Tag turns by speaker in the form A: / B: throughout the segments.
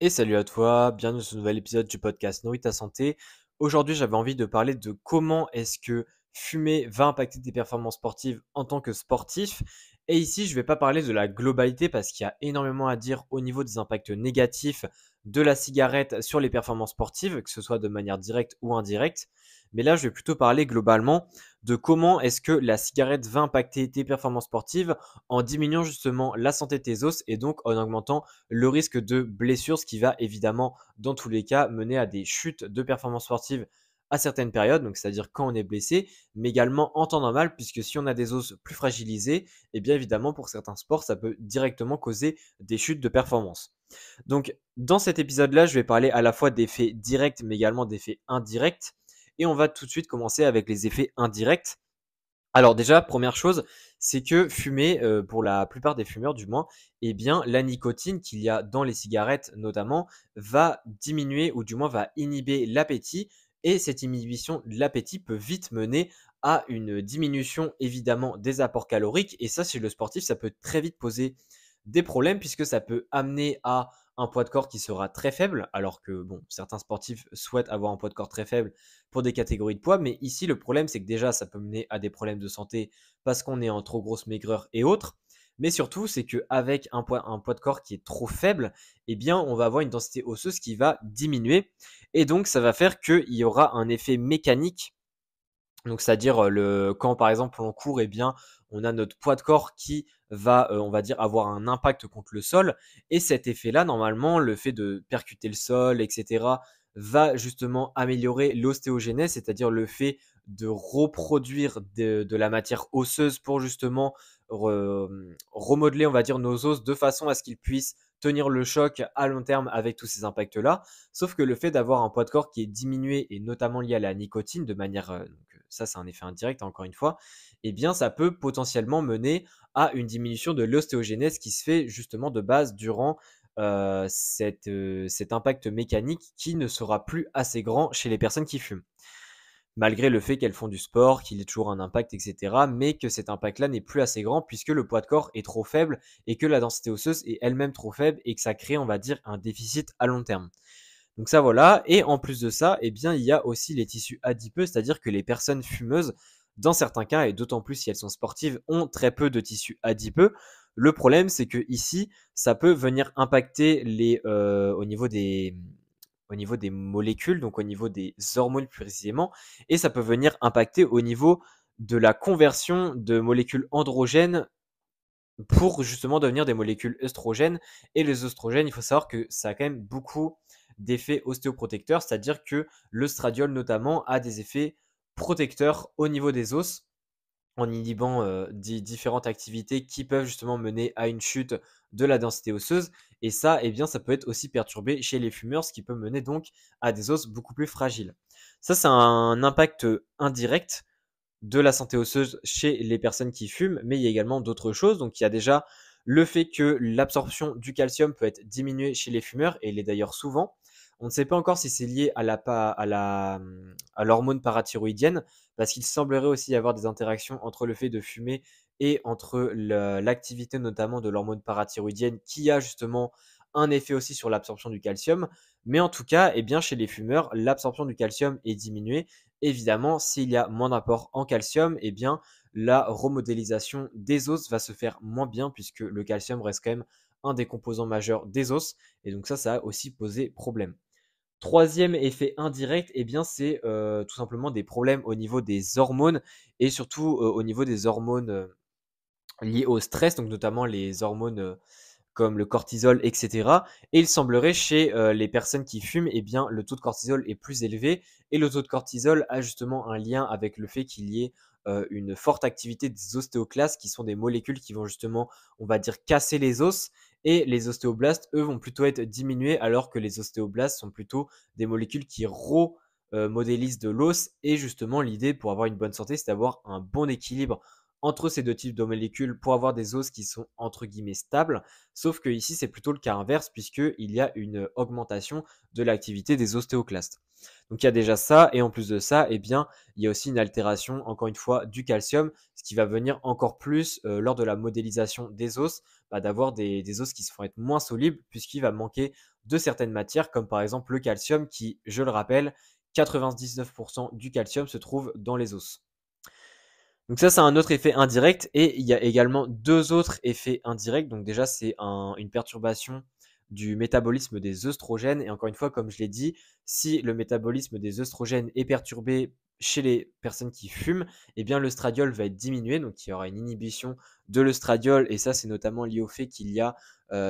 A: Et salut à toi, bienvenue dans ce nouvel épisode du podcast Nourris ta santé. Aujourd'hui, j'avais envie de parler de comment est-ce que fumer va impacter tes performances sportives en tant que sportif. Et ici, je ne vais pas parler de la globalité parce qu'il y a énormément à dire au niveau des impacts négatifs de la cigarette sur les performances sportives, que ce soit de manière directe ou indirecte. Mais là, je vais plutôt parler globalement de comment est-ce que la cigarette va impacter tes performances sportives en diminuant justement la santé de tes os et donc en augmentant le risque de blessure, ce qui va évidemment, dans tous les cas, mener à des chutes de performance sportive à certaines périodes, donc c'est-à-dire quand on est blessé, mais également en temps normal, puisque si on a des os plus fragilisés, et bien évidemment pour certains sports, ça peut directement causer des chutes de performance. Donc dans cet épisode-là, je vais parler à la fois d'effets directs, mais également d'effets indirects, et on va tout de suite commencer avec les effets indirects. Alors déjà, première chose, c'est que fumer, pour la plupart des fumeurs du moins, eh bien la nicotine qu'il y a dans les cigarettes notamment, va diminuer ou du moins va inhiber l'appétit et cette inhibition de l'appétit peut vite mener à une diminution évidemment des apports caloriques et ça chez le sportif, ça peut très vite poser des problèmes puisque ça peut amener à un poids de corps qui sera très faible, alors que bon, certains sportifs souhaitent avoir un poids de corps très faible pour des catégories de poids. Mais ici, le problème, c'est que déjà, ça peut mener à des problèmes de santé parce qu'on est en trop grosse maigreur et autres. Mais surtout, c'est qu'avec un poids de corps qui est trop faible, eh bien, on va avoir une densité osseuse qui va diminuer. Et donc, ça va faire qu'il y aura un effet mécanique. Donc, c'est-à-dire, quand par exemple on court, eh bien, on a notre poids de corps qui va, on va dire, avoir un impact contre le sol. Et cet effet-là, normalement, le fait de percuter le sol, etc., va justement améliorer l'ostéogénèse, c'est-à-dire le fait de reproduire de la matière osseuse pour justement remodeler, on va dire, nos os de façon à ce qu'ils puissent tenir le choc à long terme avec tous ces impacts-là. Sauf que le fait d'avoir un poids de corps qui est diminué et notamment lié à la nicotine de manière, ça c'est un effet indirect encore une fois, eh bien ça peut potentiellement mener à une diminution de l'ostéogénèse qui se fait justement de base durant cet impact mécanique qui ne sera plus assez grand chez les personnes qui fument. Malgré le fait qu'elles font du sport, qu'il y ait toujours un impact, etc., mais que cet impact-là n'est plus assez grand puisque le poids de corps est trop faible et que la densité osseuse est elle-même trop faible et que ça crée, on va dire, un déficit à long terme. Donc ça voilà, et en plus de ça, eh bien il y a aussi les tissus adipeux, c'est-à-dire que les personnes fumeuses, dans certains cas, et d'autant plus si elles sont sportives, ont très peu de tissus adipeux. Le problème, c'est que ici, ça peut venir impacter au niveau des molécules, donc au niveau des hormones plus précisément, et ça peut venir impacter au niveau de la conversion de molécules androgènes pour justement devenir des molécules œstrogènes. Et les œstrogènes, il faut savoir que ça a quand même beaucoup d'effets ostéoprotecteurs, c'est-à-dire que le stradiol notamment a des effets protecteurs au niveau des os en inhibant différentes activités qui peuvent justement mener à une chute de la densité osseuse. Et ça, eh bien, ça peut être aussi perturbé chez les fumeurs, ce qui peut mener donc à des os beaucoup plus fragiles. Ça, c'est un impact indirect de la santé osseuse chez les personnes qui fument, mais il y a également d'autres choses. Donc, il y a déjà le fait que l'absorption du calcium peut être diminuée chez les fumeurs, et il est d'ailleurs souvent. On ne sait pas encore si c'est lié à l'hormone parathyroïdienne, parce qu'il semblerait aussi y avoir des interactions entre le fait de fumer et entre l'activité notamment de l'hormone parathyroïdienne qui a justement un effet aussi sur l'absorption du calcium. Mais en tout cas, eh bien, chez les fumeurs, l'absorption du calcium est diminuée. Évidemment, s'il y a moins d'apport en calcium, eh bien, la remodélisation des os va se faire moins bien puisque le calcium reste quand même un des composants majeurs des os. Et donc ça a aussi posé problème. Troisième effet indirect, eh bien, c'est tout simplement des problèmes au niveau des hormones et surtout au niveau des hormones liées au stress, donc notamment les hormones comme le cortisol, etc. Et il semblerait chez les personnes qui fument, eh bien, le taux de cortisol est plus élevé. Et le taux de cortisol a justement un lien avec le fait qu'il y ait une forte activité des ostéoclastes, qui sont des molécules qui vont justement, on va dire, casser les os. Et les ostéoblastes, eux, vont plutôt être diminués, alors que les ostéoblastes sont plutôt des molécules qui modélisent de l'os. Et justement, l'idée pour avoir une bonne santé, c'est d'avoir un bon équilibre entre ces deux types de molécules pour avoir des os qui sont entre guillemets stables. Sauf que ici, c'est plutôt le cas inverse puisqu'il y a une augmentation de l'activité des ostéoclastes. Donc il y a déjà ça, et en plus de ça, eh bien, il y a aussi une altération, encore une fois, du calcium, ce qui va venir encore plus lors de la modélisation des os, d'avoir des os qui se vont être moins solubles puisqu'il va manquer de certaines matières, comme par exemple le calcium, qui, je le rappelle, 99% du calcium se trouve dans les os. Donc ça, c'est un autre effet indirect. Et il y a également deux autres effets indirects. Donc déjà, c'est une perturbation du métabolisme des œstrogènes. Et encore une fois, comme je l'ai dit, si le métabolisme des œstrogènes est perturbé chez les personnes qui fument, eh bien l'œstradiol va être diminué. Donc il y aura une inhibition de l'œstradiol. Et ça, c'est notamment lié au fait qu'il y a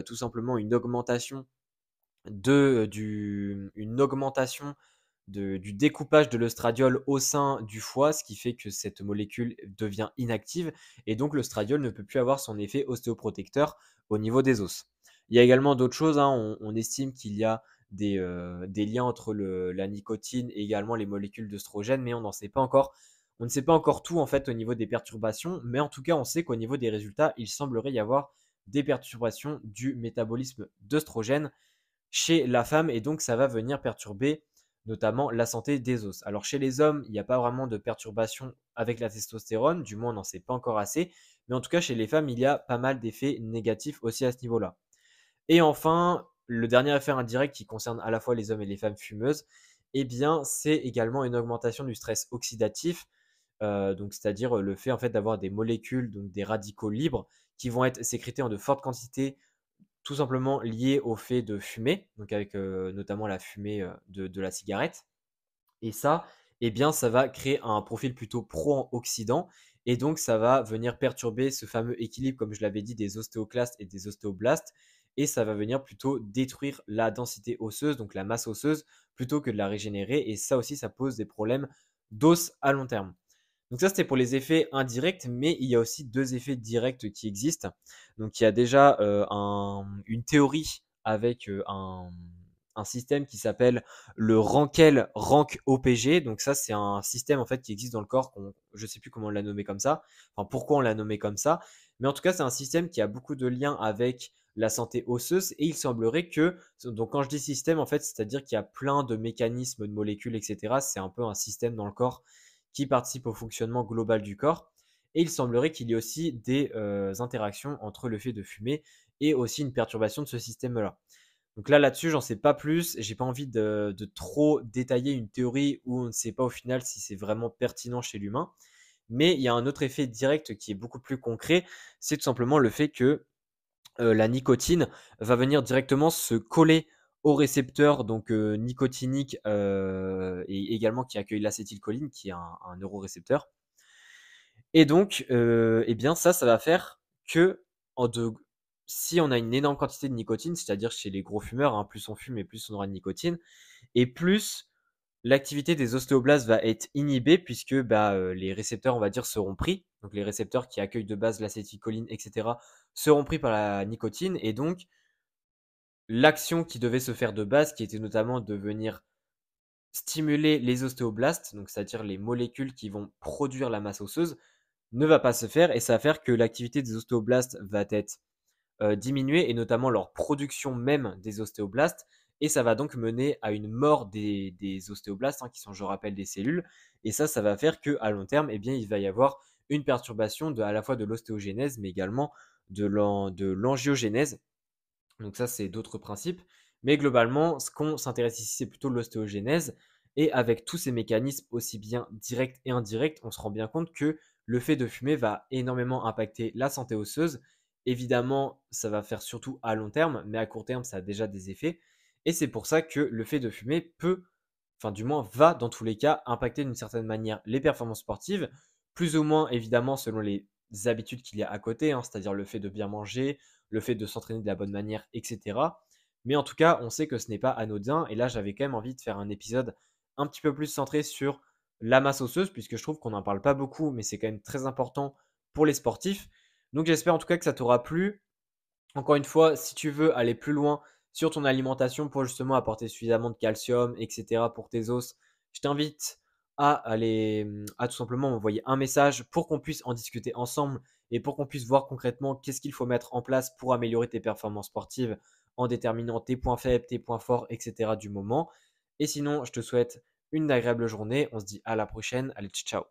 A: tout simplement une augmentation du découpage de l'œstradiol au sein du foie, ce qui fait que cette molécule devient inactive et donc l'œstradiol ne peut plus avoir son effet ostéoprotecteur au niveau des os. Il y a également d'autres choses, hein. On estime qu'il y a des liens entre la nicotine et également les molécules d'œstrogène, mais on n'en sait pas encore. On ne sait pas encore tout en fait au niveau des perturbations, mais en tout cas on sait qu'au niveau des résultats, il semblerait y avoir des perturbations du métabolisme d'œstrogène chez la femme et donc ça va venir perturber notamment la santé des os. Alors chez les hommes, il n'y a pas vraiment de perturbation avec la testostérone, du moins on n'en sait pas encore assez, mais en tout cas chez les femmes, il y a pas mal d'effets négatifs aussi à ce niveau-là. Et enfin, le dernier effet indirect qui concerne à la fois les hommes et les femmes fumeuses, eh bien c'est également une augmentation du stress oxydatif, donc c'est-à-dire le fait en fait d'avoir des molécules, donc des radicaux libres, qui vont être sécrétés en de fortes quantités tout simplement lié au fait de fumer, donc avec notamment la fumée de la cigarette. Et ça, eh bien, ça va créer un profil plutôt pro-oxydant. Et donc, ça va venir perturber ce fameux équilibre, comme je l'avais dit, des ostéoclastes et des ostéoblastes. Et ça va venir plutôt détruire la densité osseuse, donc la masse osseuse, plutôt que de la régénérer. Et ça aussi, ça pose des problèmes d'os à long terme. Donc ça, c'était pour les effets indirects, mais il y a aussi deux effets directs qui existent. Donc il y a déjà une théorie avec un système qui s'appelle le Rankel Rank OPG. Donc ça, c'est un système en fait qui existe dans le corps. Je ne sais plus comment on l'a nommé comme ça. Enfin, pourquoi on l'a nommé comme ça. Mais en tout cas, c'est un système qui a beaucoup de liens avec la santé osseuse et il semblerait que, donc quand je dis système, en fait, c'est-à-dire qu'il y a plein de mécanismes, de molécules, etc. C'est un peu un système dans le corps qui participent au fonctionnement global du corps. Et il semblerait qu'il y ait aussi des interactions entre le fait de fumer et aussi une perturbation de ce système-là. Donc là-dessus, j'en sais pas plus. J'ai pas envie de trop détailler une théorie où on ne sait pas au final si c'est vraiment pertinent chez l'humain. Mais il y a un autre effet direct qui est beaucoup plus concret, c'est tout simplement le fait que la nicotine va venir directement se coller au récepteur donc nicotinique et également qui accueille l'acétylcholine qui est un neurorécepteur. Et donc, eh bien ça va faire que si on a une énorme quantité de nicotine, c'est-à-dire chez les gros fumeurs, hein, plus on fume et plus on aura de nicotine, et plus l'activité des ostéoblastes va être inhibée puisque les récepteurs, on va dire, seront pris. Donc les récepteurs qui accueillent de base l'acétylcholine, etc., seront pris par la nicotine. Et donc, l'action qui devait se faire de base, qui était notamment de venir stimuler les ostéoblastes, donc c'est-à-dire les molécules qui vont produire la masse osseuse, ne va pas se faire. Et ça va faire que l'activité des ostéoblastes va être diminuer et notamment leur production même des ostéoblastes. Et ça va donc mener à une mort des ostéoblastes, hein, qui sont, je rappelle, des cellules. Et ça va faire qu'à long terme, eh bien, il va y avoir une perturbation à la fois de l'ostéogénèse, mais également de l'angiogénèse. Donc ça, c'est d'autres principes. Mais globalement, ce qu'on s'intéresse ici, c'est plutôt l'ostéogénèse. Et avec tous ces mécanismes, aussi bien directs et indirects, on se rend bien compte que le fait de fumer va énormément impacter la santé osseuse. Évidemment, ça va faire surtout à long terme, mais à court terme, ça a déjà des effets. Et c'est pour ça que le fait de fumer peut, enfin du moins va dans tous les cas, impacter d'une certaine manière les performances sportives, plus ou moins évidemment selon les habitudes qu'il y a à côté, hein, c'est-à-dire le fait de bien manger, le fait de s'entraîner de la bonne manière, etc. Mais en tout cas, on sait que ce n'est pas anodin. Et là, j'avais quand même envie de faire un épisode un petit peu plus centré sur la masse osseuse, puisque je trouve qu'on n'en parle pas beaucoup, mais c'est quand même très important pour les sportifs. Donc j'espère en tout cas que ça t'aura plu. Encore une fois, si tu veux aller plus loin sur ton alimentation pour justement apporter suffisamment de calcium, etc. pour tes os, je t'invite à tout simplement m'envoyer un message pour qu'on puisse en discuter ensemble et pour qu'on puisse voir concrètement qu'est-ce qu'il faut mettre en place pour améliorer tes performances sportives en déterminant tes points faibles, tes points forts, etc. du moment. Et sinon, je te souhaite une agréable journée. On se dit à la prochaine. Allez, ciao.